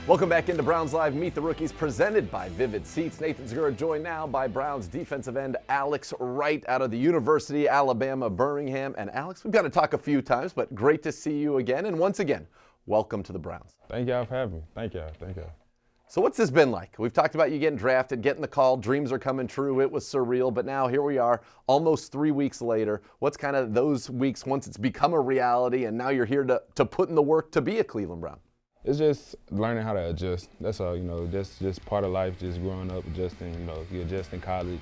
Welcome back into Browns Live, Meet the Rookies, presented by Vivid Seats. Nathan Zegura joined now by Browns defensive end Alex Wright out of the University, Alabama, Birmingham. And Alex, we've got to talk a few times, but great to see you again. And once again, welcome to the Browns. Thank y'all for having me. Thank y'all. So what's this been like? We've talked about you getting drafted, getting the call, dreams are coming true. It was surreal, but now here we are, almost 3 weeks later. What's kind of those weeks once it's become a reality and now you're here to put in the work to be a Cleveland Brown? It's just learning how to adjust. That's all, that's just part of life, just growing up, adjusting, you adjust in college,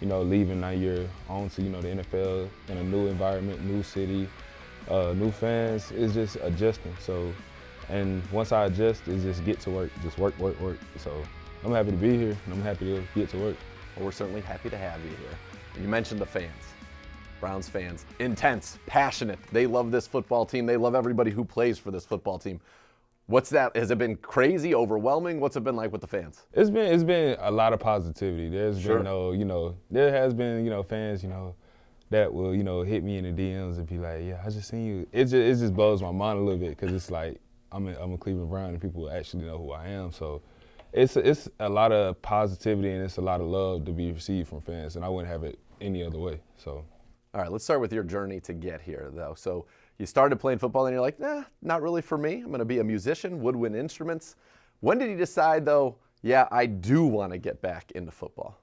leaving now you're on to, the NFL in a new environment, new city, new fans. It's just adjusting. So, and once I adjust, it's just get to work, just work. So I'm happy to be here, and I'm happy to get to work. Well, we're certainly happy to have you here. You mentioned the fans. Browns fans, intense, passionate. They love this football team. They love everybody who plays for this football team. What's that? Has it been crazy, overwhelming? What's it been like with the fans? It's been a lot of positivity. There's been there has been, fans, that will, hit me in the DMs and be like, yeah, I just seen you. It just blows my mind a little bit because it's like I'm a Cleveland Brown and people actually know who I am. So it's a lot of positivity and it's a lot of love to be received from fans, and I wouldn't have it any other way. So. All right, let's start with your journey to get here, though. So you started playing football and you're like, nah, not really for me. I'm going to be a musician, woodwind instruments. When did you decide, though, yeah, I do want to get back into football?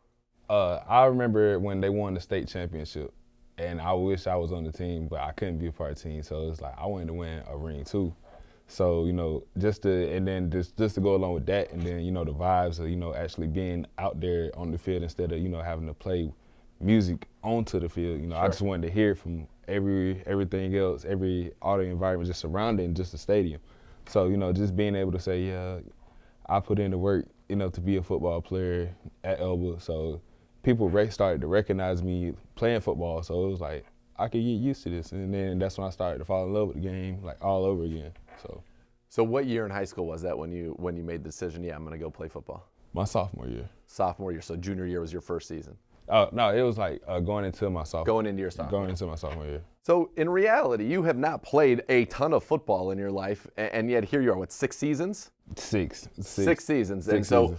I remember when they won the state championship, and I wish I was on the team, but I couldn't be a part of the team. So it's like I wanted to win a ring, too. So, just to go along with that, and then, the vibes of, actually being out there on the field instead of, having to play music onto the field. Sure. I just wanted to hear from everything else, every audio environment just surrounding just the stadium. So, just being able to say, yeah, I put in the work, to be a football player at Elba. So people started to recognize me playing football. So it was like, I could get used to this. And then that's when I started to fall in love with the game, like all over again. So what year in high school was that when you made the decision, yeah, I'm going to go play football? My sophomore year. Sophomore year. So junior year was your first season. No, it was like going into my sophomore. Going into your sophomore. Going into my sophomore year. So in reality, you have not played a ton of football in your life, and yet here you are, what, 6 seasons? Six seasons. And so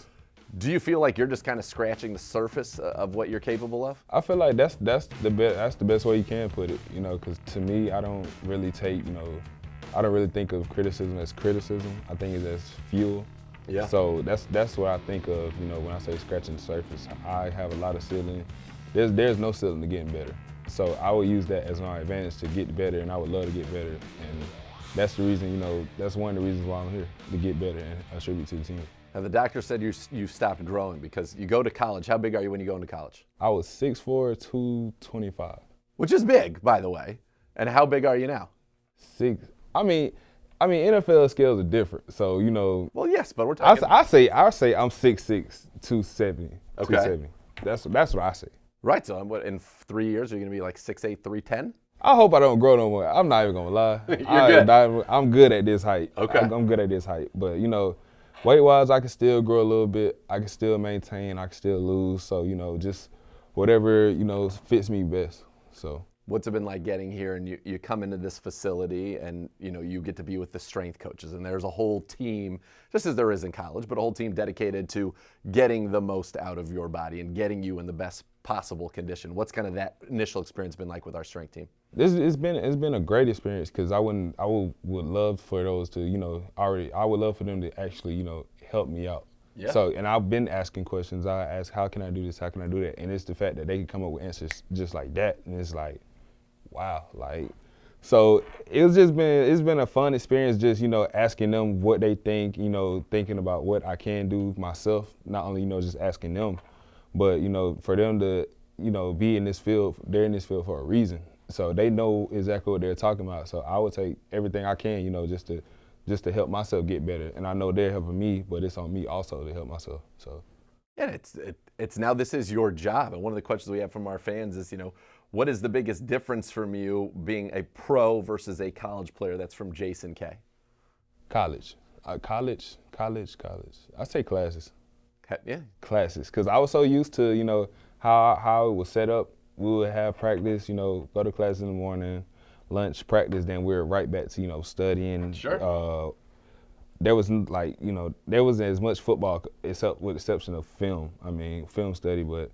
do you feel like you're just kind of scratching the surface of what you're capable of? I feel like that's the best way you can put it, because to me, I don't really take, I don't really think of criticism as criticism. I think it's as fuel. Yeah. So that's what I think of, when I say scratching the surface. I have a lot of ceiling. There's no ceiling to getting better. So I would use that as my advantage to get better, and I would love to get better. And that's the reason, that's one of the reasons why I'm here, to get better and attribute to the team. Now the doctor said you stopped growing because you go to college. How big are you when you go into college? I was 6'4", 225. Which is big, by the way. And how big are you now? I mean, NFL scales are different, so Well, yes, but we're talking. I say I'm 6'6", 270. Okay. 270. That's what I say. Right. So in 3 years, are you going to be like 6'8", 310? I hope I don't grow no more. I'm not even gonna lie. You're good. I'm good at this height. Okay. I'm good at this height, but weight-wise, I can still grow a little bit. I can still maintain. I can still lose. So just whatever fits me best. So. What's it been like getting here and you come into this facility and you get to be with the strength coaches, and there's a whole team, just as there is in college, but a whole team dedicated to getting the most out of your body and getting you in the best possible condition. What's kind of that initial experience been like with our strength team? It's been a great experience because I would love for those to I would love for them to actually help me out. Yeah. So, and I've been asking questions. I ask, how can I do this? How can I do that? And it's the fact that they can come up with answers just like that, and it's like, wow, so it's been a fun experience just, asking them what they think, thinking about what I can do myself, not only, just asking them, but, for them to, be in this field, they're in this field for a reason. So they know exactly what they're talking about. So I would take everything I can, just to help myself get better. And I know they're helping me, but it's on me also to help myself, so. Yeah, it's now this is your job. And one of the questions we have from our fans is, what is the biggest difference from you being a pro versus a college player? That's from Jason K. College. College. I say classes. Yeah. Classes. Because I was so used to, how it was set up. We would have practice, go to class in the morning, lunch, practice, then we're right back to, studying. Sure. there wasn't like, there wasn't as much football except with the exception of film. I mean, film study, but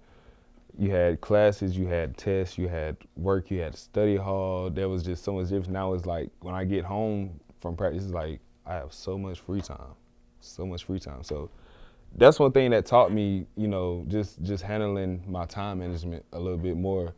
you had classes, you had tests, you had work, you had study hall. There was just so much difference. Now it's like when I get home from practice, it's like I have so much free time. So that's one thing that taught me, just handling my time management a little bit more,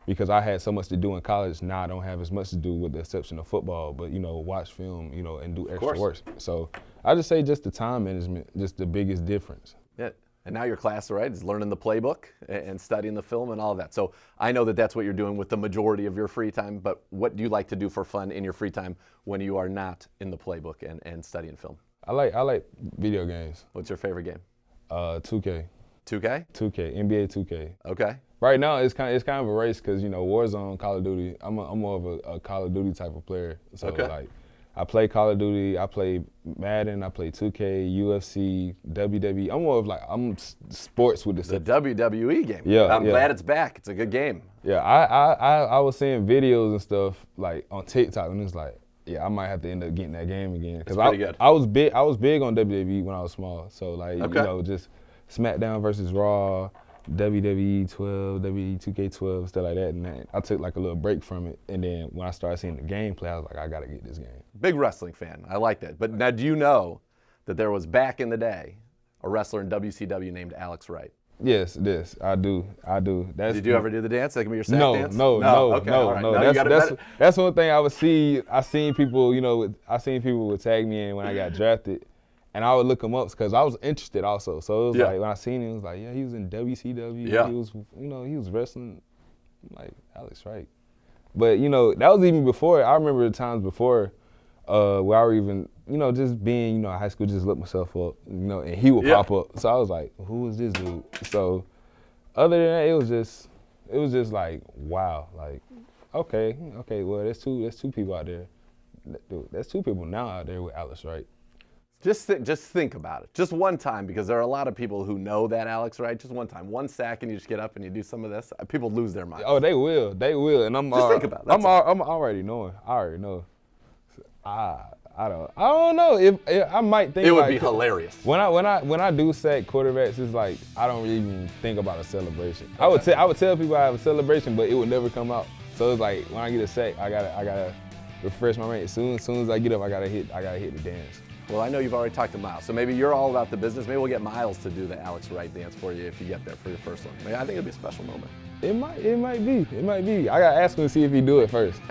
because I had so much to do in college. Now I don't have as much to do with the exception of football, but, watch film, and do extra work. So I just say just the time management, just the biggest difference. Yeah. And now your class, right, is learning the playbook and studying the film and all of that. So I know that that's what you're doing with the majority of your free time, but what do you like to do for fun in your free time when you are not in the playbook and studying film? I like video games. What's your favorite game? 2K. 2K? 2K, NBA 2K. Okay. Right now it's kind of a race because, Warzone, Call of Duty. I'm more of a Call of Duty type of player. So okay. I play Call of Duty, I play Madden, I play 2K, UFC, WWE. I'm more of I'm sports with the WWE game. Yeah, I'm glad it's back. It's a good game. Yeah, I was seeing videos and stuff on TikTok, and it's like, yeah, I might have to end up getting that game again. It's pretty good. I was big on WWE when I was small. So just SmackDown versus Raw, WWE 12, WWE 2K12, stuff like that. And I took a little break from it. And then when I started seeing the gameplay, I was like, I got to get this game. Big wrestling fan. I like that. But now, do you know that there was back in the day a wrestler in WCW named Alex Wright? Yes, I do. Did you ever do the dance? That can be your sack dance? No. That's one thing I would see. I seen people would tag me in when I got drafted, and I would look him up because I was interested also. So it was like when I seen him, it was like, yeah, he was in WCW. Yeah. He was, he was wrestling like Alex Wright. But that was even before. I remember the times before where I were even, just being, in high school, just look myself up, and he would pop up. So I was like, who is this dude? So other than that, it was just like, wow, like, okay, well, there's two people out there. There's two people now out there with Alex Wright. Just think about it. Just one time, because there are a lot of people who know that Alex Wright. Just one time, one sack, and you just get up and you do some of this. People lose their mind. Oh, they will, and I'm just think about it. I'm already knowing. I already know. I don't know if I might think it would be hilarious. When I do sack quarterbacks, it's like I don't really even think about a celebration. Okay. I would tell people I have a celebration, but it would never come out. So it's like when I get a sack, I gotta refresh my brain. As soon as I get up, I gotta hit the dance. Well, I know you've already talked to Miles, so maybe you're all about the business. Maybe we'll get Miles to do the Alex Wright dance for you if you get there for your first one. I think it'll be a special moment. It might be. I gotta ask him to see if he do it first.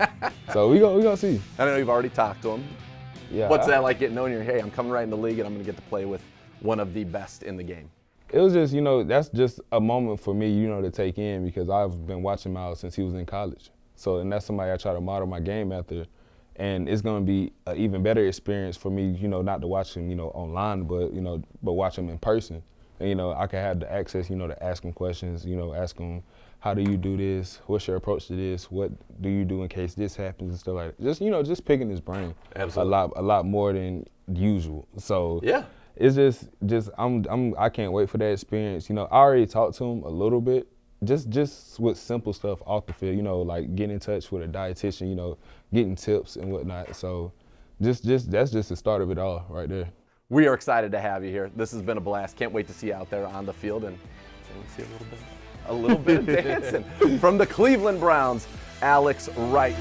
So we gonna see. I know you've already talked to him. Yeah. What's that like getting knowing hey, I'm coming right in the league and I'm gonna get to play with one of the best in the game? It was just, that's just a moment for me, to take in because I've been watching Miles since he was in college. So, and that's somebody I try to model my game after. And it's gonna be an even better experience for me, not to watch him, online, but watch him in person. And, I can have the access, to ask him questions, ask him, how do you do this? What's your approach to this? What do you do in case this happens and stuff like that? Just picking his brain. Absolutely. A lot more than usual. So yeah, it's just I can't wait for that experience. I already talked to him a little bit, just with simple stuff off the field. Like getting in touch with a dietitian. Getting tips and whatnot. So that's just the start of it all right there. We are excited to have you here. This has been a blast. Can't wait to see you out there on the field and see a little bit of dancing from the Cleveland Browns, Alex Wright.